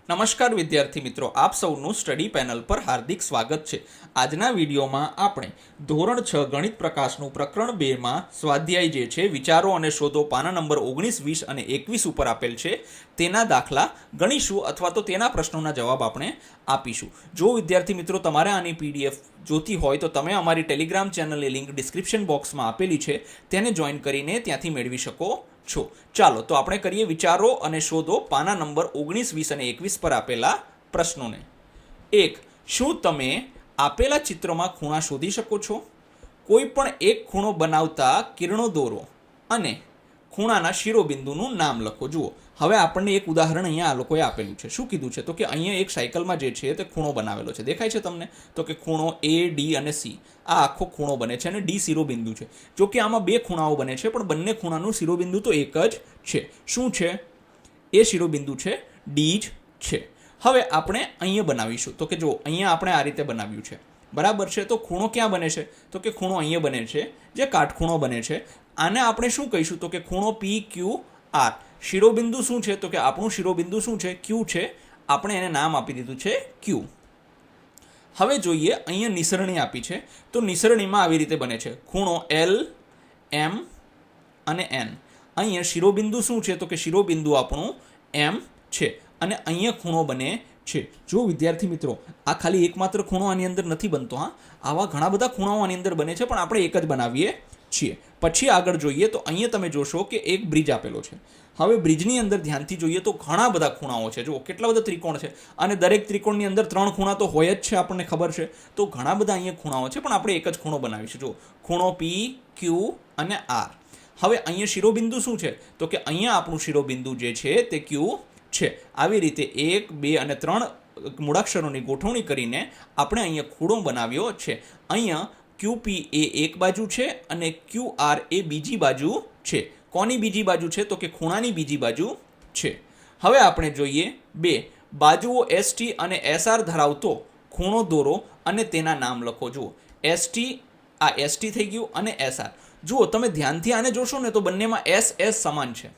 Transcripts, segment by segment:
નમસ્કાર વિદ્યાર્થી મિત્રો, આપ સૌનું સ્ટડી પેનલ પર હાર્દિક સ્વાગત છે। આજના વિડીયોમાં આપણે ધોરણ 6 ગણિત પ્રકાશનું પ્રકરણ 2માં સ્વાધ્યાય જે છે વિચારો અને શોધો પાના નંબર 19, 20 અને 21 ઉપર આપેલ છે તેના દાખલા ગણીશું અથવા તો તેના પ્રશ્નોના જવાબ આપણે આપીશું। જો વિદ્યાર્થી મિત્રો તમારે આની પીડીએફ જોતી હોય તો તમે અમારી ટેલિગ્રામ ચેનલની લિંક ડિસ્ક્રિપ્શન બોક્સમાં આપેલી છે, તેને જોઈન કરીને ત્યાંથી મેળવી શકો છો। ચાલો તો આપણે કરીએ વિચારો અને શોધો પાના નંબર 19, 20 અને 21 પર આપેલા પ્રશ્નોને। 1. શું તમે આપેલા ચિત્રમાં ખૂણા શોધી શકો છો? કોઈ પણ એક ખૂણો બનાવતા કિરણો દોરો અને ખૂણાના શિરોબિંદુનું નામ લખો। જુઓ, હવે આપણને એક ઉદાહરણ અહીંયા આ લોકોએ આપેલું છે। શું કીધું છે? તો કે અહીંયા એક સાયકલમાં જે છે તે ખૂણો બનાવેલો છે, દેખાય છે તમને? તો કે ખૂણો A, D અને C, આ આખો ખૂણો બને છે અને D શિરોબિંદુ છે। જો કે આમાં બે ખૂણાઓ બને છે પણ બંને ખૂણાનું શિરોબિંદુ તો એક જ છે। શું છે? એ શિરોબિંદુ છે D જ છે। હવે આપણે અહીંયા બનાવીશું, તો કે જો અહીંયા આપણે આ રીતે બનાવ્યું છે, બરાબર છે? તો ખૂણો ક્યાં બને છે? તો કે ખૂણો અહીંયા બને છે, જે કાટખૂણો બને છે। આને આપણે શું કહીશું? તો કે ખૂણો PQR। શિરોબિંદુ શું છે? તો કે આપણું શિરોબિંદુ શું છે? Q છે। આપણે એને નામ આપી દીધું છે Q। હવે જોઈએ, અહીંયા નિસરણી આપી છે, તો નિસરણીમાં આવી રીતે બને છે ખૂણો L, M અને N। અહીંયા શિરોબિંદુ શું છે? તો કે શિરોબિંદુ આપણું M છે અને અહીંયા ખૂણો બને છે। જો વિદ્યાર્થી મિત્રો, આ ખાલી એકમાત્ર ખૂણો આની અંદર નથી બનતો, હા, આવા ઘણા બધા ખૂણાઓ આની અંદર બને છે પણ આપણે એક જ બનાવીએ છીએ। પછી આગળ જોઈએ તો અહીંયા તમે જોશો કે એક બ્રિજ આપેલો છે। હવે બ્રિજની અંદર ધ્યાનથી જોઈએ તો ઘણા બધા ખૂણાઓ છે। જુઓ કેટલા બધા ત્રિકોણ છે અને દરેક ત્રિકોણની અંદર 3 ખૂણા તો હોય જ છે, આપણને ખબર છે। તો ઘણા બધા અહીંયા ખૂણાઓ છે પણ આપણે એક જ ખૂણો બનાવીશું। જુઓ, ખૂણો P, Q અને R। હવે અહીંયા શિરોબિંદુ શું છે? તો કે અહીંયા આપણું શિરોબિંદુ જે છે તે Q છે। આવી રીતે 1, 2 અને 3 મૂળાક્ષરોની ગોઠવણી કરીને આપણે અહીંયા ખૂણો બનાવ્યો છે। અહીંયા QP એ એક બાજુ છે અને QR એ બીજી બાજુ છે। કોની બીજી બાજુ છે? તો કે ખૂણાની બીજી બાજુ છે। હવે આપણે જોઈએ 2, બાજુઓ ST અને SR ધરાવતો ખૂણો દોરો અને તેના નામ લખો। જુઓ, ST, આ ST થઈ ગયું અને SR। જુઓ તમે ધ્યાનથી આને જોશો ને તો બંનેમાં SS સમાન છે।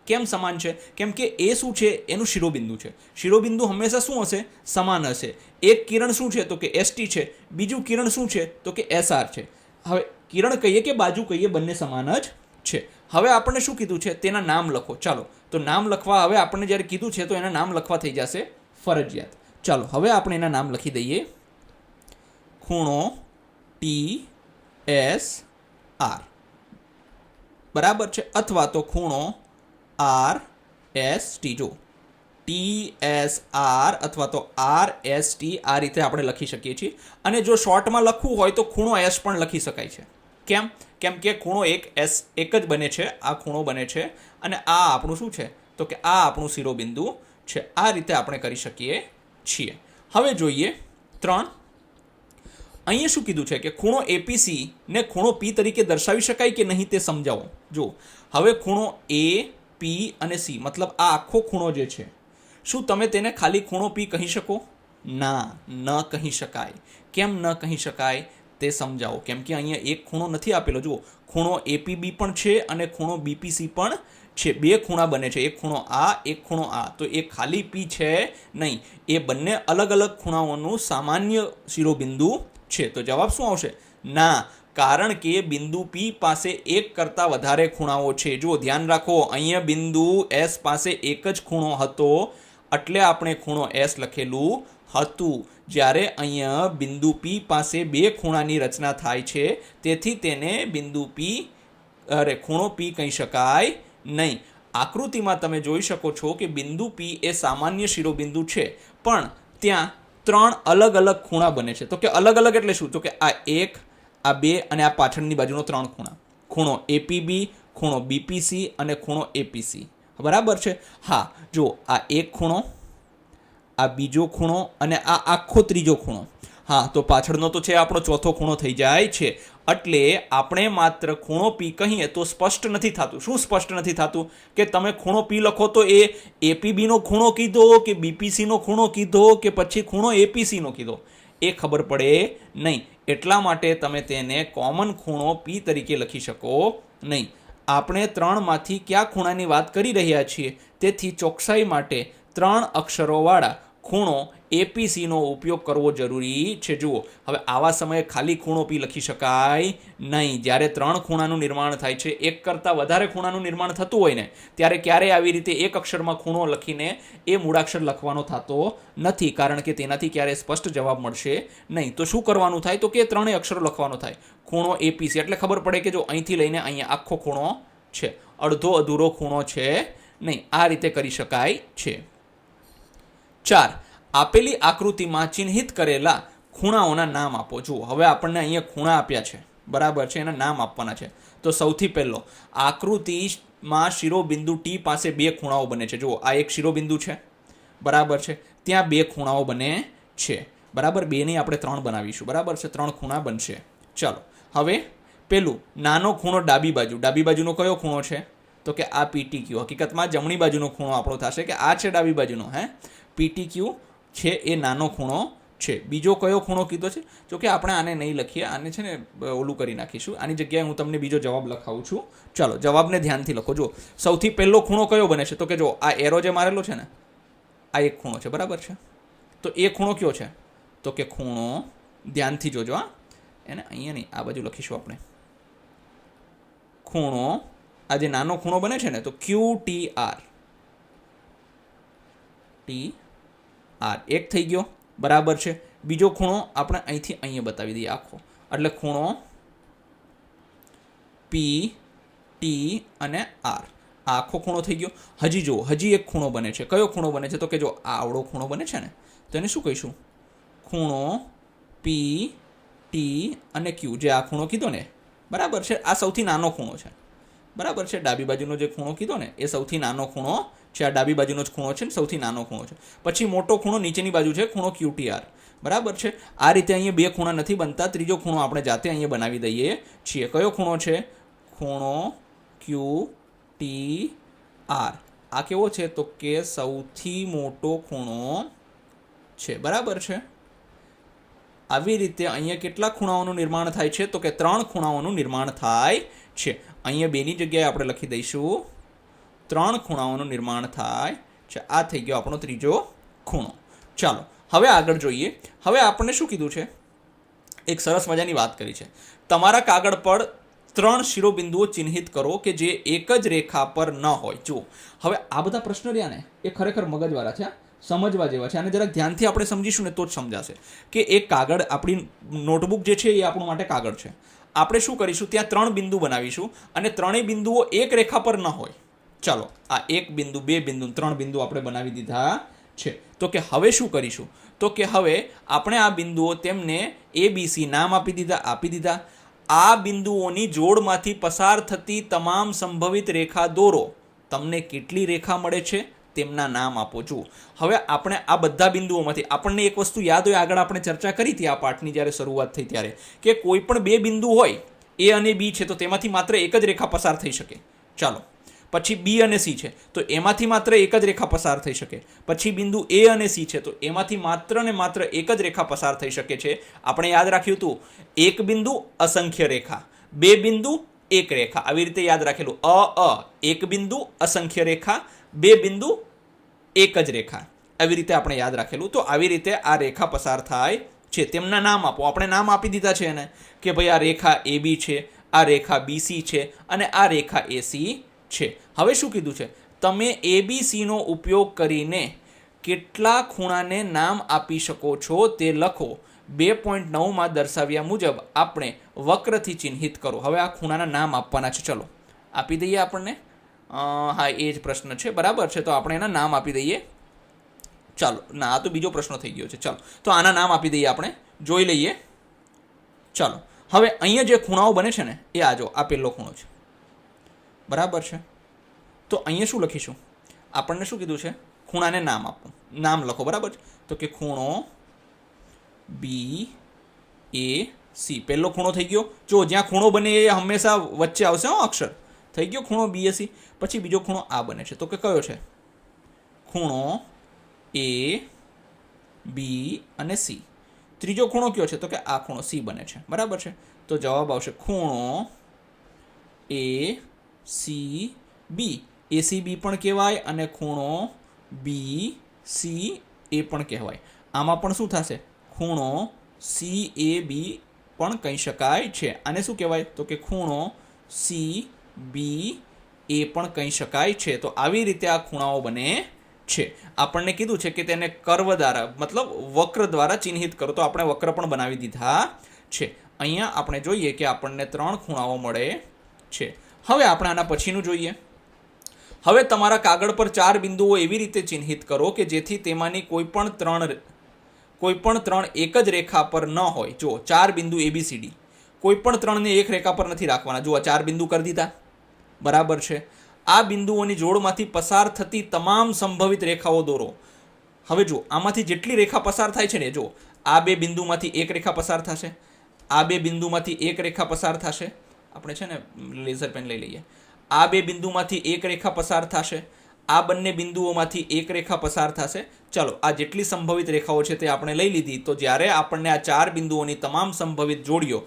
કેમ સમાન છે? કેમ કે એ શું છે? એનું શિરોબિંદુ છે। શિરોબિંદુ હંમેશા શું હશે? સમાન હશે। એક કિરણ શું છે? તો કે ST છે, બીજું કિરણ શું છે? તો કે SR છે। હવે કિરણ કહીએ કે બાજુ કહીએ, બંને સમાન જ છે। હવે આપણને શું કીધું છે? તેના નામ લખો। ચાલો તો નામ લખવા, હવે આપણને જ્યારે કીધું છે તો એના નામ લખવા થઈ જશે ફરજિયાત। ચાલો હવે આપણે એના નામ લખી દઈએ। ખૂણો TSR, બરાબર છે? અથવા તો ખૂણો RST। જો TSR અથવા તો RST આ રીતે આપણે લખી શકીએ છીએ। અને જો શોર્ટમાં લખવું હોય તો ખૂણો S પણ લખી શકાય છે। કેમ? કેમ કે ખૂણો એક જ બને છે, આ ખૂણો બને છે અને આ આપણું શું છે? તો કે આ આપણું શિરોબિંદુ છે। આ રીતે આપણે કરી શકીએ છીએ। હવે જોઈએ 3, અહીંયા શું કીધું છે કે ખૂણો APC ને ખૂણો P તરીકે દર્શાવી શકાય કે નહીં તે સમજાવો। જો હવે ખૂણો A, P અને C, મતલબ આ આખો ખૂણો જે છે, શું તમે તેને ખાલી ખૂણો P કહી શકો? ના, ન કહી શકાય। કેમ ન કહી શકાય તે સમજાવો। કેમ કે અહીંયા એક ખૂણો નથી આપેલો। જુઓ, ખૂણો APB પણ છે અને ખૂણો BPC પણ છે। બે ખૂણા બને છે, એક ખૂણો આ, એક ખૂણો આ। તો એ ખાલી P છે નહીં, એ બંને અલગ અલગ ખૂણાઓનું સામાન્ય શિરોબિંદુ છે। તો જવાબ શું આવશે? ના, કારણ કે બિંદુ P પાસે એક કરતાં વધારે ખૂણાઓ છે। જો ધ્યાન રાખો, અહીંયા બિંદુ S પાસે એક જ ખૂણો હતો એટલે આપણે ખૂણો S લખેલું હતું, જ્યારે અહીંયા બિંદુ P પાસે બે ખૂણાની રચના થાય છે, તેથી તેને ખૂણો P કહી શકાય નહીં। આકૃતિમાં તમે જોઈ શકો છો કે બિંદુ P એ સામાન્ય શિરોબિંદુ છે પણ ત્યાં 3 અલગ અલગ ખૂણા બને છે। તો કે અલગ અલગ એટલે શું? તો કે આ 1, આ 2 અને આ પાછળની બાજુનો 3 ખૂણા, ખૂણો APB, ખૂણો BPC અને ખૂણો APC, બરાબર છે? હા, જો આ એક ખૂણો, આ બીજો ખૂણો અને આ આખો ત્રીજો ખૂણો। હા, તો પાછળનો તો છે આપણો ચોથો ખૂણો થઈ જાય છે। એટલે આપણે માત્ર ખૂણો P કહીએ તો સ્પષ્ટ નથી થતું। શું સ્પષ્ટ નથી થતું? કે તમે ખૂણો P લખો તો એ APB નો ખૂણો કીધો કે BPC નો ખૂણો કીધો કે પછી ખૂણો APC નો કીધો, એ ખબર પડે નહીં। એટલા માટે તમે તેને કોમન ખૂણો P તરીકે લખી શકો નહીં। આપણે 3માંથી કયા ખૂણાની વાત કરી રહ્યા છીએ, તેથી ચોકસાઈ માટે 3 અક્ષરોવાળા ખૂણો એપીસીનો ઉપયોગ કરવો જરૂરી છે. જુઓ, હવે આવા સમયે ખાલી ખૂણો પી લખી શકાય નહીં. જ્યારે 3 ખૂણાનું નિર્માણ થાય છે, એક કરતાં વધારે ખૂણાનું નિર્માણ થતું હોય ને, ત્યારે ક્યારેય આવી રીતે એક અક્ષરમાં ખૂણો લખીને એ મૂળાક્ષર લખવાનો થતો નથી, કારણ કે તેનાથી ક્યારેય સ્પષ્ટ જવાબ મળશે નહીં. તો શું કરવાનું થાય? તો કે 3 અક્ષરો લખવાનો થાય. ખૂણો એપીસી એટલે ખબર પડે કે જો અહીંથી લઈને અહીંયા આખો ખૂણો છે, અડધો અધૂરો ખૂણો છે નહીં. આ રીતે કરી શકાય છે. 4. આપેલી આકૃતિમાં ચિહ્નિત કરેલા ખૂણાઓના નામ આપો. જુઓ, હવે આપણને અહીંયા ખૂણા આપ્યા છે, બરાબર છે, એના નામ આપવાના છે. તો સૌથી પહેલો, આકૃતિમાં શિરોબિંદુ ટી પાસે 2 ખૂણાઓ બને છે. જુઓ, આ એક શિરોબિંદુ છે, બરાબર છે, ત્યાં 2 ખૂણાઓ બને છે, બરાબર. 2 નહીં, આપણે 3 બનાવીશું, બરાબર છે, 3 ખૂણા બનશે. ચાલો, હવે પેલું નાનો ખૂણો ડાબી બાજુનો કયો ખૂણો છે? તો કે આ PTQ. હકીકતમાં જમણી બાજુનો ખૂણો આપણો થશે કે આ છે ડાબી બાજુનો, PTQ છે, એ નાનો ખૂણો છે. બીજો કયો ખૂણો કીધો છે? જો કે આપણે આને નહીં લખીએ, આને છે ને ઓલું કરી નાખીશું. આની જગ્યાએ હું તમને બીજો જવાબ લખાવું છું. ચાલો, જવાબને ધ્યાનથી લખો. જો, સૌથી પહેલો ખૂણો કયો બને છે? તો કે જો આ એરો જે મારેલો છે ને, આ એક ખૂણો છે, બરાબર છે. તો એ ખૂણો કયો છે? તો કે ખૂણો, ધ્યાનથી જોજો, એને અહીંયા નહીં, આ બાજુ લખીશું આપણે. ખૂણો, આ જે નાનો ખૂણો બને છે ને, તો QTR. એક થઈ ગયો, બરાબર છે. બીજો ખૂણો આપણે અહીંથી અહીંયા બતાવી દઈએ આખો, એટલે ખૂણો PT અને R. આખો ખૂણો થઈ ગયો. હજી જુઓ, હજી એક ખૂણો બને છે. કયો ખૂણો બને છે? તો કે જો આ આવડો ખૂણો બને છે ને, તો એને શું કહીશું? ખૂણો PT અને Q. જે આ ખૂણો કીધો ને, બરાબર છે, આ સૌથી નાનો ખૂણો છે, બરાબર છે. ડાબી બાજુનો જે ખૂણો કીધો ને, એ સૌથી નાનો ખૂણો છે. આ ડાબી બાજુનો જ ખૂણો છે ને, સૌથી નાનો ખૂણો છે. પછી મોટો ખૂણો નીચેની બાજુ છે, ખૂણો QTR, બરાબર છે. આ રીતે અહીંયા 2 ખૂણા નથી બનતા. ત્રીજો ખૂણો આપણે જાતે અહીંયા બનાવી દઈએ છીએ. કયો ખૂણો છે? ખૂણો QTR. આ કેવો છે? તો કે સૌથી મોટો ખૂણો છે, બરાબર છે. આવી રીતે અહીંયા કેટલા ખૂણાઓનું નિર્માણ થાય છે? તો કે 3 ખૂણાઓનું નિર્માણ થાય છે. અહીંયા 2ની જગ્યાએ આપણે લખી દઈશું 3 ખૂણાઓનું નિર્માણ થાય છે. આ થઈ ગયો આપણો ત્રીજો ખૂણો. ચાલો, હવે આગળ જોઈએ. હવે આપણને શું કીધું છે? એક સરસ મજાની વાત કરી છે. તમારા કાગળ પર 3 શિરોબિંદુઓ ચિહ્નિત કરો કે જે એક જ રેખા પર ન હોય. જુઓ, હવે આ બધા પ્રશ્નો રહ્યા ને, એ ખરેખર મગજવાળા છે, સમજવા જેવા છે. અને જરાક ધ્યાનથી આપણે સમજીશું ને તો જ સમજાશે કે એક કાગળ, આપણી નોટબુક જે છે એ આપણું માટે કાગળ છે. આપણે શું કરીશું? ત્યાં 3 બિંદુ બનાવીશું અને 3 બિંદુઓ એક રેખા પર ન હોય. ચાલો, આ 1 બિંદુ, 2 બિંદુ, 3 બિંદુ આપણે બનાવી દીધા છે. તો કે હવે શું કરીશું? તો કે હવે આપણે આ બિંદુઓ તેમને ABC નામ આપી દીધા. આ બિંદુઓની જોડમાંથી પસાર થતી તમામ સંભવિત રેખા દોરો. તમને કેટલી રેખા મળે છે તેમના નામ આપો. જુઓ, હવે આપણે આ બધા બિંદુઓમાંથી આપણને એક વસ્તુ યાદ હોય, આગળ આપણે ચર્ચા કરી હતી આ પાઠની જ્યારે શરૂઆત થઈ ત્યારે, કે કોઈ પણ 2 બિંદુ હોય, A અને B છે, તો તેમાંથી માત્ર એક જ રેખા પસાર થઈ શકે. ચાલો, પછી B અને C છે, તો એમાંથી માત્ર એક જ રેખા પસાર થઈ શકે. પછી બિંદુ A અને C છે, તો એમાંથી માત્ર ને માત્ર એક જ રેખા પસાર થઈ શકે છે. આપણે યાદ રાખ્યું હતું, એક બિંદુ અસંખ્ય રેખા, 2 બિંદુ એક રેખા, આવી રીતે યાદ રાખેલું. એક બિંદુ અસંખ્ય રેખા, 2 બિંદુ એક જ રેખા, આવી રીતે આપણે યાદ રાખેલું. તો આવી રીતે આ રેખા પસાર થાય છે, તેમના નામ આપો. આપણે નામ આપી દીધા છે એને, કે ભાઈ આ રેખા AB છે, આ રેખા BC છે અને આ રેખા AC છે. હવે શું કીધું છે? તમે ABCનો ઉપયોગ કરીને કેટલા ખૂણાને નામ આપી શકો છો તે લખો. 2.9માં દર્શાવ્યા મુજબ આપણે વક્રથી ચિહ્નિત કરો. હવે આ ખૂણાના નામ આપવાના છે. ચલો, આપી દઈએ આપણને. હા, એ જ પ્રશ્ન છે, બરાબર છે. તો આપણે એના નામ આપી દઈએ. ચાલો, ના, આ તો બીજો પ્રશ્ન થઈ ગયો છે. ચાલો, તો આના નામ આપી દઈએ, આપણે જોઈ લઈએ. ચાલો, હવે અહીંયા જે ખૂણાઓ બને છે ને, એ આ જો, આ પહેલો ખૂણો છે, બરાબર છે. તો અહીંયા શું લખીશું? આપણને શું કીધું છે? ખૂણાને નામ આપો, નામ લખો, બરાબર છે. તો કે ખૂણો BAC, પહેલો ખૂણો થઈ ગયો. જો, જ્યાં ખૂણો બને એ હંમેશા વચ્ચે આવશે અક્ષર. થઈ ગયો ખૂણો BAC. પછી બીજો ખૂણો આ બને છે, તો કે કયો છે? ખૂણો AB અને C. ત્રીજો ખૂણો કયો છે? તો કે આ ખૂણો C બને છે, બરાબર છે. તો જવાબ આવશે ખૂણો ACB. ACB પણ કહેવાય અને ખૂણો BAC સી એ પણ કહેવાય. આમાં પણ શું થશે? ખૂણો સી એ બી પણ કહી શકાય છે. આને શું કહેવાય? તો કે ખૂણો સી બી એ પણ કહી શકાય છે. તો આવી રીતે આ ખૂણાઓ બને છે. આપણને કીધું છે કે તેને કર્વ દ્વારા મતલબ વક્ર દ્વારા ચિહ્નિત કરો. તો આપણે વક્ર પણ બનાવી દીધા છે. અહીંયા આપણે જોઈએ કે આપણને 3 ખૂણાઓ મળે છે. હવે આપણે આના પછીનું જોઈએ. હવે તમારા કાગળ પર 4 બિંદુઓ એવી રીતે ચિહ્નિત કરો કે જેથી તેમાંની કોઈ પણ ત્રણ એક જ રેખા પર ન હોય. જો 4 બિંદુ ABCD, કોઈ પણ 3ને એક રેખા પર નથી રાખવાના. જો આ 4 બિંદુ કરી દીધા, બરાબર છે. આ બિંદુઓની જોડમાંથી પસાર થતી તમામ સંભવિત રેખાઓ દોરો. હવે જો આમાંથી જેટલી રેખા પસાર થાય છે ને, જો આ 2 બિંદુમાંથી એક રેખા પસાર થશે, આ 2 બિંદુમાંથી એક રેખા પસાર થશે. આપણે છે ને લેઝર પેન લઈ લઈએ. આ 2 બિંદુમાંથી એક રેખા પસાર થશે, આ બંને બિંદુઓમાંથી એક રેખા પસાર થશે. ચાલો, આ જેટલી સંભવિત રેખાઓ છે તે આપણે લઈ લીધી. તો જ્યારે આપણને આ 4 બિંદુઓની તમામ સંભવિત જોડીઓ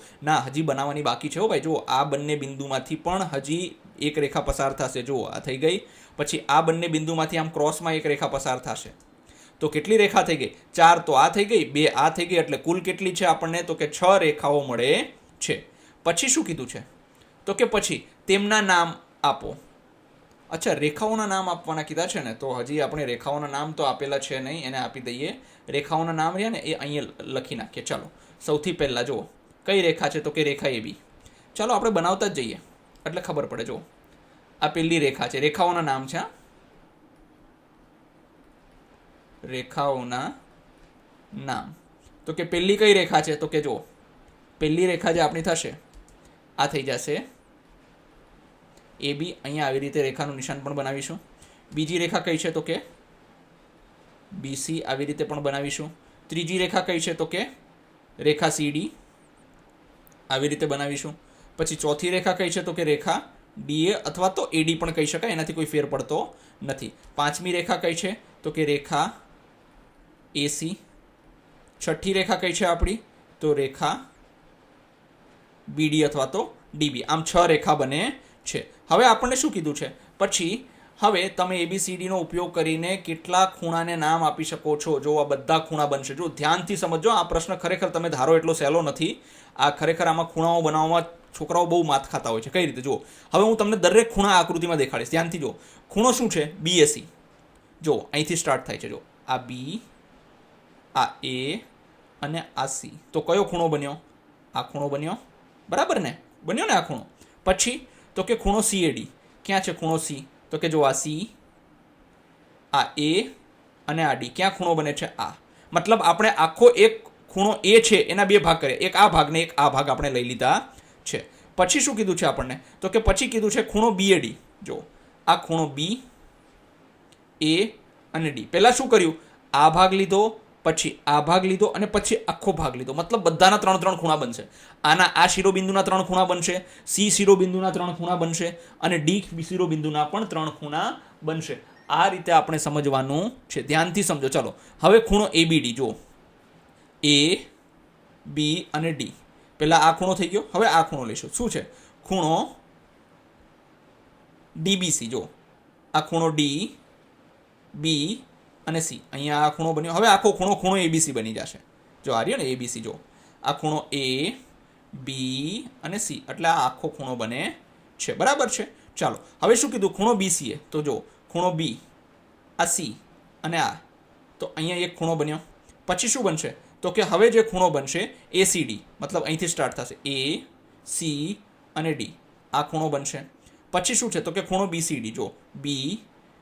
હજી બનાવવાની બાકી છે. હો ભાઈ, જો આ બંને બિંદુમાંથી પણ હજી એક રેખા પસાર થશે. જો આ થઈ ગઈ. પછી આ બંને બિંદુમાંથી આમ ક્રોસમાં એક રેખા પસાર થશે. તો કેટલી રેખા થઈ ગઈ? 4. તો આ થઈ ગઈ, 2 આ થઈ ગઈ, એટલે કુલ કેટલી છે આપણને? તો કે 6 રેખાઓ મળે છે. પછી શું કીધું છે? તો કે પછી તેમના નામ આપો. અચ્છા, રેખાઓના નામ આપવાના કીધા છે ને, તો હજી આપણે રેખાઓના નામ તો આપેલા છે નહીં, એને આપી દઈએ. રેખાઓના નામ રહ્યા ને એ અહીંયા લખી નાખીએ. ચાલો, સૌથી પહેલાં જુઓ કઈ રેખા છે? તો કે રેખા AB. ચાલો આપણે બનાવતા જ જઈએ એટલે ખબર પડે. જુઓ, આ પહેલી રેખા છે. રેખાઓના નામ છે. રેખાઓના નામ. તો કે પહેલી કઈ રેખા છે? તો કે જુઓ, પહેલી રેખા જે આપણી થશે આ થઈ જશે AB. અહીંયા આવી રીતે રેખાનું નિશાન પણ બનાવીશું. બીજી રેખા કઈ છે? તો કે BC. આવી રીતે પણ બનાવીશું. ત્રીજી રેખા કઈ છે? તો કે રેખા CD. આવી રીતે બનાવીશું. પછી ચોથી રેખા કઈ છે? તો કે રેખા DA અથવા તો AD પણ કહી શકાય, એનાથી કોઈ ફેર પડતો નથી. પાંચમી રેખા કઈ છે? તો કે રેખા AC. છઠ્ઠી રેખા કઈ છે આપણી? તો રેખા BD અથવા તો DB. આમ 6 રેખા બને છે. હવે આપણને શું કીધું છે? પછી હવે તમે ABCD નો ઉપયોગ કરીને કેટલા ખૂણાને નામ આપી શકો છો? જો આ બધા ખૂણા બનશે. જો ધ્યાનથી સમજો, આ પ્રશ્ન ખરેખર તમે ધારો એટલો સહેલો નથી. આ ખરેખર આમાં ખૂણાઓ બનાવવામાં છોકરાઓ બહુ માથ ખાતા હોય છે. કઈ રીતે? જુઓ, હવે હું તમને દરેક ખૂણા આકૃતિમાં દેખાડીશ. ધ્યાનથી જો. ખૂણો શું છે? BAC. જો અહીંથી સ્ટાર્ટ થાય છે. જો આ B, આ A અને આ C. તો કયો ખૂણો બન્યો? આ ખૂણો બન્યો, બરાબર ને? બન્યો ને આ ખૂણો. પછી તો કે ખૂણો CAD. ક્યાં છે ખૂણો C? તો કે જો આ C, આ A અને આ D. ક્યાં ખૂણો બને છે? આ. મતલબ આપણે આખો એક ખૂણો A છે એના 2 ભાગ કરીએ. એક આ ભાગ ને એક આ ભાગ આપણે લઈ લીધા છે. પછી શું કીધું છે આપણને? તો કે પછી કીધું છે ખૂણો BAD. જો આ ખૂણો B, A અને D. પહેલા શું કર્યું? આ ભાગ લીધો, પછી આ ભાગ લીધો અને પછી આખો ભાગ લીધો. મતલબ બધાના 3 ખૂણા બનશે. આના આ શિરોબિંદુના 3 ખૂણા બનશે, C શિરોબિંદુના 3 ખૂણા બનશે અને D શિરોબિંદુના પણ 3 ખૂણા બનશે. આ રીતે આપણે સમજવાનું છે. ધ્યાનથી સમજો. ચાલો, હવે ખૂણો ABD. જો A, B અને D. પહેલા આ ખૂણો થઈ ગયો. હવે આ ખૂણો લઈશું. શું છે? ખૂણો DBC. જો આ ખૂણો D, B અને C. અહીંયા આ ખૂણો બન્યો. હવે આખો ખૂણો ABC બની જશે. જો આ રહ્યો ને ABC. જો આ ખૂણો A, B અને C. એટલે આ આખો ખૂણો બને છે. બરાબર છે? ચાલો, હવે શું કીધું? ખૂણો BCA. તો જો ખૂણો B, આ C અને આ. તો અહીંયા એક ખૂણો બન્યો. પછી શું બનશે? તો કે હવે જે ખૂણો બનશે ACD. મતલબ અહીંથી સ્ટાર્ટ થશે. A, C અને D. આ ખૂણો બનશે. પછી શું છે? તો કે ખૂણો BCD. જો B,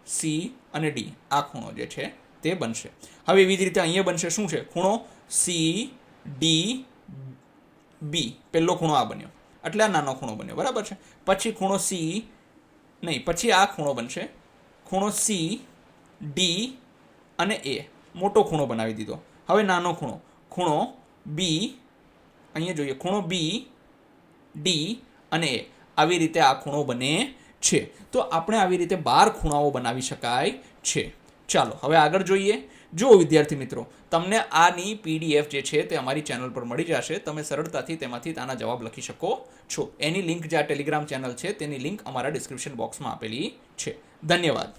C અને D. આ ખૂણો જે છે તે બનશે. હવે એવી જ રીતે અહીંયા બનશે. શું છે? ખૂણો CDB. પહેલો ખૂણો આ બન્યો એટલે આ નાનો ખૂણો બન્યો. બરાબર છે? પછી ખૂણો પછી આ ખૂણો બનશે. ખૂણો CD અને A. મોટો ખૂણો બનાવી દીધો. હવે નાનો ખૂણો B. અહીંયા જોઈએ ખૂણો B, D અને A. આવી રીતે આ ખૂણો બને છે. તો આપણે આવી રીતે 12 ખૂણાઓ બનાવી શકાય છે. ચાલો હવે આગળ જોઈએ. જો વિદ્યાર્થી મિત્રો, તમને આની PDF જે છે તે અમારી ચેનલ પર મળી જશે. તમે સરળતાથી તેમાંથી આના જવાબ લખી શકો છો. એની લિંક જે આ ટેલિગ્રામ ચેનલ છે તેની લિંક અમારા ડિસ્ક્રિપ્શન બોક્સમાં આપેલી છે. ધન્યવાદ.